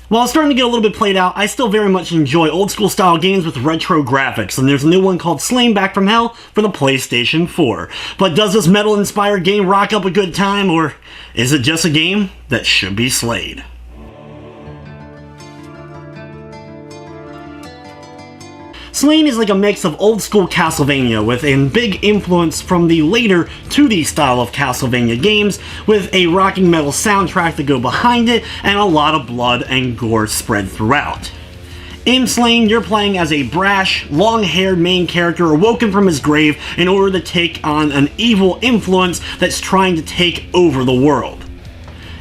While it's starting to get a little bit played out, I still very much enjoy old school style games with retro graphics, and there's a new one called Slain Back from Hell for the PlayStation 4. But does this metal-inspired game rock up a good time, or is it just a game that should be slayed? Slain is like a mix of old school Castlevania with a big influence from the later 2D style of Castlevania games, with a rocking metal soundtrack to go behind it and a lot of blood and gore spread throughout. In Slain, you're playing as a brash, long-haired main character awoken from his grave in order to take on an evil influence that's trying to take over the world.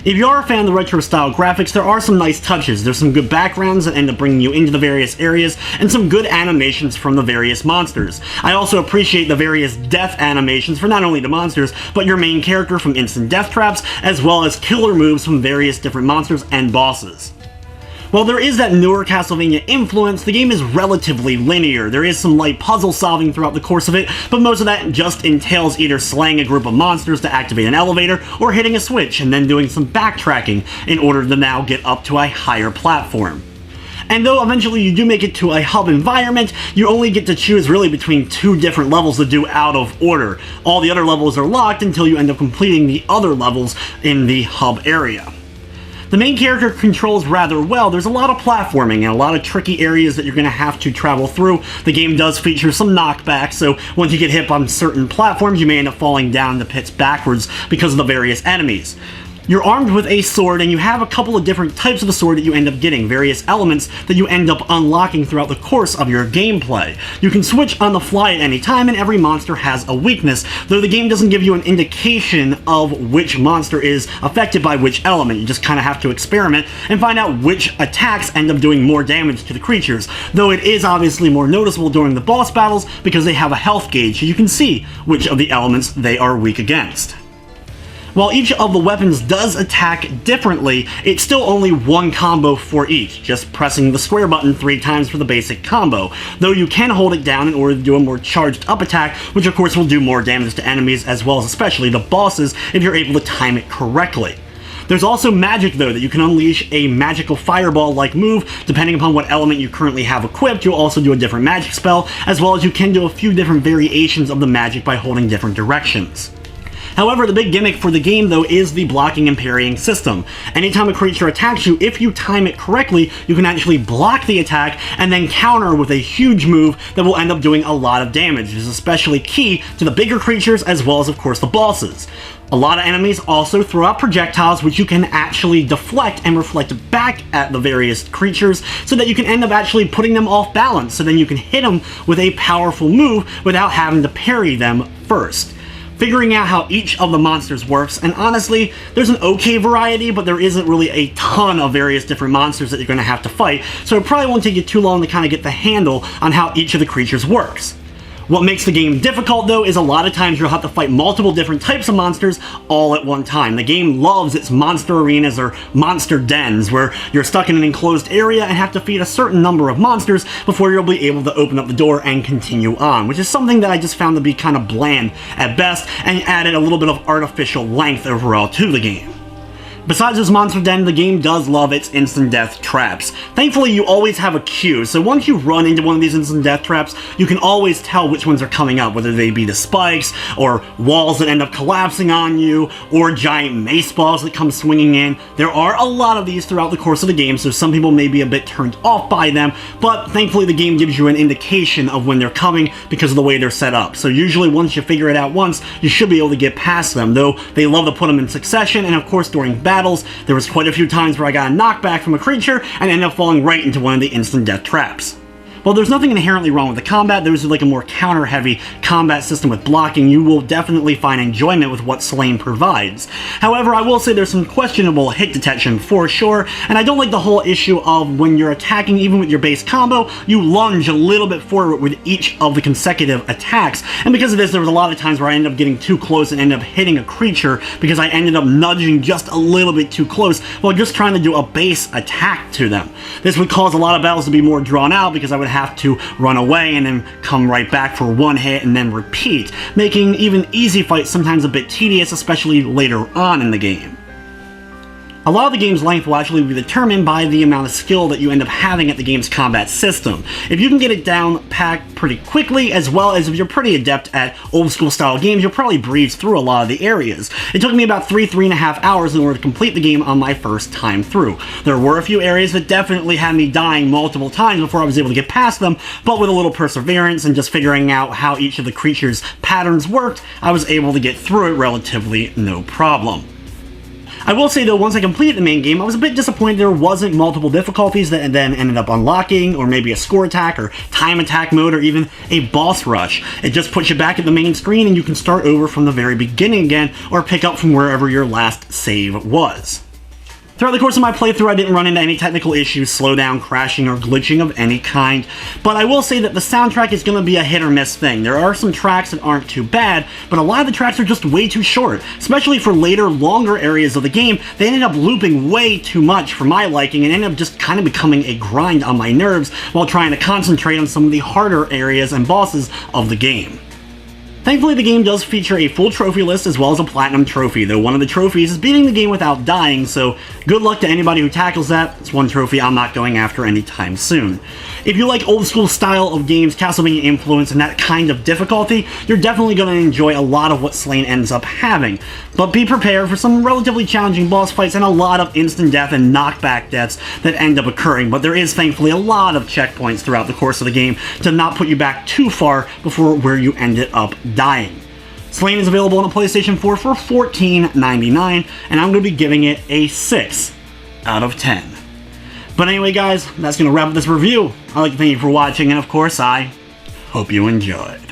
If you are a fan of the retro-style graphics, there are some nice touches. There's some good backgrounds that end up bringing you into the various areas, and some good animations from the various monsters. I also appreciate the various death animations for not only the monsters, but your main character from instant death traps, as well as killer moves from various different monsters and bosses. While there is that newer Castlevania influence, the game is relatively linear. There is some light puzzle solving throughout the course of it, but most of that just entails either slaying a group of monsters to activate an elevator, or hitting a switch and then doing some backtracking in order to now get up to a higher platform. And though eventually you do make it to a hub environment, you only get to choose really between 2 different levels to do out of order. All the other levels are locked until you end up completing the other levels in the hub area. The main character controls rather well. There's a lot of platforming and a lot of tricky areas that you're going to have to travel through. The game does feature some knockbacks, so once you get hit on certain platforms, you may end up falling down the pits backwards because of the various enemies. You're armed with a sword, and you have a couple of different types of the sword that you end up getting, various elements that you end up unlocking throughout the course of your gameplay. You can switch on the fly at any time, and every monster has a weakness, though the game doesn't give you an indication of which monster is affected by which element. You just kind of have to experiment and find out which attacks end up doing more damage to the creatures, though it is obviously more noticeable during the boss battles because they have a health gauge, so you can see which of the elements they are weak against. While each of the weapons does attack differently, it's still only one combo for each, just pressing the square button 3 times for the basic combo, though you can hold it down in order to do a more charged up attack, which of course will do more damage to enemies as well as especially the bosses if you're able to time it correctly. There's also magic though, that you can unleash a magical fireball-like move. Depending upon what element you currently have equipped, you'll also do a different magic spell, as well as you can do a few different variations of the magic by holding different directions. However, the big gimmick for the game, though, is the blocking and parrying system. Anytime a creature attacks you, if you time it correctly, you can actually block the attack and then counter with a huge move that will end up doing a lot of damage. This is especially key to the bigger creatures as well as, of course, the bosses. A lot of enemies also throw out projectiles which you can actually deflect and reflect back at the various creatures so that you can end up actually putting them off balance, so then you can hit them with a powerful move without having to parry them first. Figuring out how each of the monsters works, and honestly, there's an okay variety, but there isn't really a ton of various different monsters that you're going to have to fight, so it probably won't take you too long to kind of get the handle on how each of the creatures works. What makes the game difficult, though, is a lot of times you'll have to fight multiple different types of monsters all at one time. The game loves its monster arenas or monster dens, where you're stuck in an enclosed area and have to feed a certain number of monsters before you'll be able to open up the door and continue on, which is something that I just found to be kind of bland at best and added a little bit of artificial length overall to the game. Besides this monster den, the game does love its instant death traps. Thankfully, you always have a queue, so once you run into one of these instant death traps, you can always tell which ones are coming up, whether they be the spikes, or walls that end up collapsing on you, or giant mace balls that come swinging in. There are a lot of these throughout the course of the game, so some people may be a bit turned off by them, but thankfully the game gives you an indication of when they're coming because of the way they're set up. So usually once you figure it out once, you should be able to get past them, though they love to put them in succession, and of course during battles, there was quite a few times where I got a knockback from a creature and ended up falling right into one of the instant death traps. While there's nothing inherently wrong with the combat, there's like a more counter-heavy combat system with blocking. You will definitely find enjoyment with what Slain provides. However, I will say there's some questionable hit detection for sure, and I don't like the whole issue of when you're attacking, even with your base combo, you lunge a little bit forward with each of the consecutive attacks, and because of this, there was a lot of times where I ended up getting too close and ended up hitting a creature because I ended up nudging just a little bit too close while just trying to do a base attack to them. This would cause a lot of battles to be more drawn out because I would have to run away and then come right back for one hit and then repeat, making even easy fights sometimes a bit tedious, especially later on in the game. A lot of the game's length will actually be determined by the amount of skill that you end up having at the game's combat system. If you can get it down packed pretty quickly, as well as if you're pretty adept at old school style games, you'll probably breeze through a lot of the areas. It took me about 3.5 hours in order to complete the game on my first time through. There were a few areas that definitely had me dying multiple times before I was able to get past them, but with a little perseverance and just figuring out how each of the creatures' patterns worked, I was able to get through it relatively no problem. I will say though, once I completed the main game, I was a bit disappointed there wasn't multiple difficulties that then ended up unlocking, or maybe a score attack, or time attack mode, or even a boss rush. It just puts you back at the main screen and you can start over from the very beginning again, or pick up from wherever your last save was. Throughout the course of my playthrough, I didn't run into any technical issues, slowdown, crashing, or glitching of any kind, but I will say that the soundtrack is going to be a hit or miss thing. There are some tracks that aren't too bad, but a lot of the tracks are just way too short. Especially for later, longer areas of the game, they ended up looping way too much for my liking and ended up just kind of becoming a grind on my nerves while trying to concentrate on some of the harder areas and bosses of the game. Thankfully, the game does feature a full trophy list as well as a platinum trophy, though one of the trophies is beating the game without dying, so good luck to anybody who tackles that. It's one trophy I'm not going after anytime soon. If you like old school style of games, Castlevania influence, and that kind of difficulty, you're definitely going to enjoy a lot of what Slain ends up having. But be prepared for some relatively challenging boss fights and a lot of instant death and knockback deaths that end up occurring, but there is thankfully a lot of checkpoints throughout the course of the game to not put you back too far before where you ended up dying. Slain is available on the PlayStation 4 for $14.99, and I'm going to be giving it a 6 out of 10. But anyway guys, that's going to wrap up this review. I'd like to thank you for watching, and of course I hope you enjoyed.